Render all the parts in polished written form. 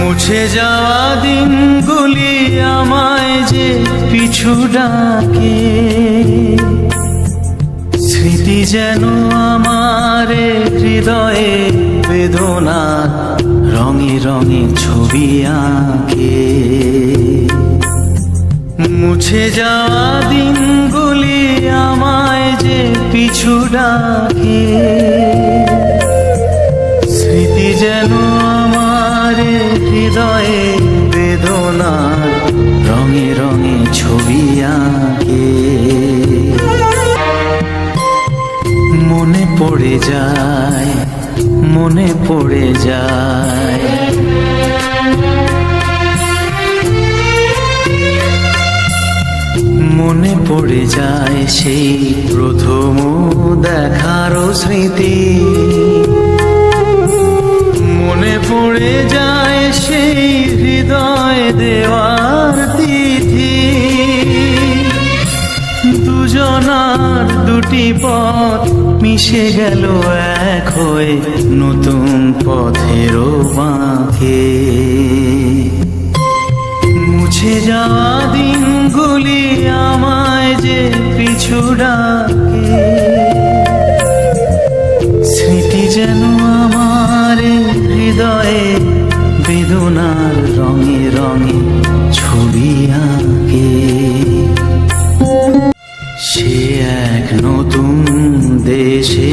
মুছে যাওয়া দিনগুলি আমায় যে পিছু ডাকে, স্মৃতি যেন আমার হৃদয়ে বেদনা রঙে রঙে ছবি আঁকে। মুছে যাওয়া দিনগুলি আমায় যে পিছু ডাকে, স্মৃতি যেন আমার হৃদয়ে বেদনা রঙে রঙে ছবি আঁকে। মনে পড়ে যায়, মনে পড়ে যায়, মনে পড়ে যায় সেই প্রথম দেখার স্মৃতি। মনে পড়ে যায় সেই হৃদয় দেওয়ার তিথি। দুজনার দুটি পথ মিশে গেল এক হয়ে নতুন পথের বাঁকে। মুছে যাওয়া দিনগুলি আমায় যে পিছু ডাকে, স্মৃতি যেন আমার হৃদয়ে বেদনার রঙে রঙে ছবি আঁকে। সে এক নতুন দেশে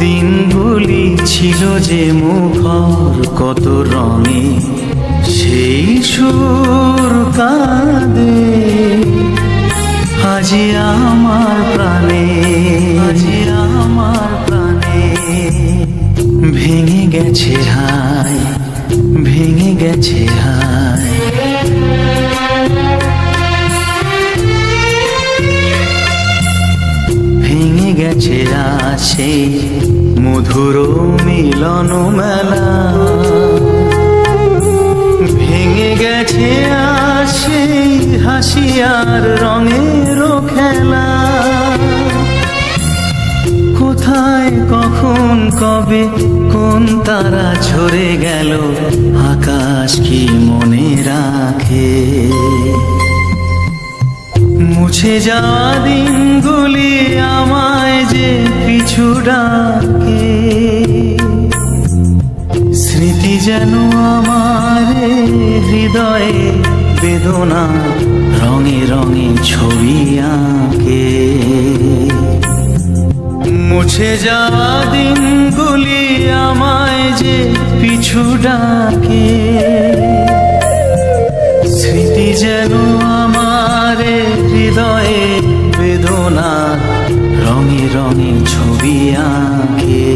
দিনগুলি ছিল যে মুখর কত রঙে, সেই সুর কাঁদে আজি আমার প্রাণে, আজি আমার প্রাণে। ভেঙে গেছে হায়, ভেঙে গেছে হায়, ভেঙে গেছে আসে মধুর মিলন মেলা। ভেঙে গেছে আসে হাসি আর রঙের খেলা। কোথায় কখন কবে কোন তারা ঝরে গেল, আকাশ কি মনে রাখে। মুছে যাওয়া দিনগুলি আমায় যে পিছু ডাকে, স্মৃতি যেন আমার হৃদয়ে বেদনা রঙে রঙে ছবি আঁকে। মুছে যাওয়া দিনগুলি আমায় যে পিছু ডাকে, স্মৃতি যেন আমার হৃদয়ে বেদনা রঙে রঙে ছবি আঁকে।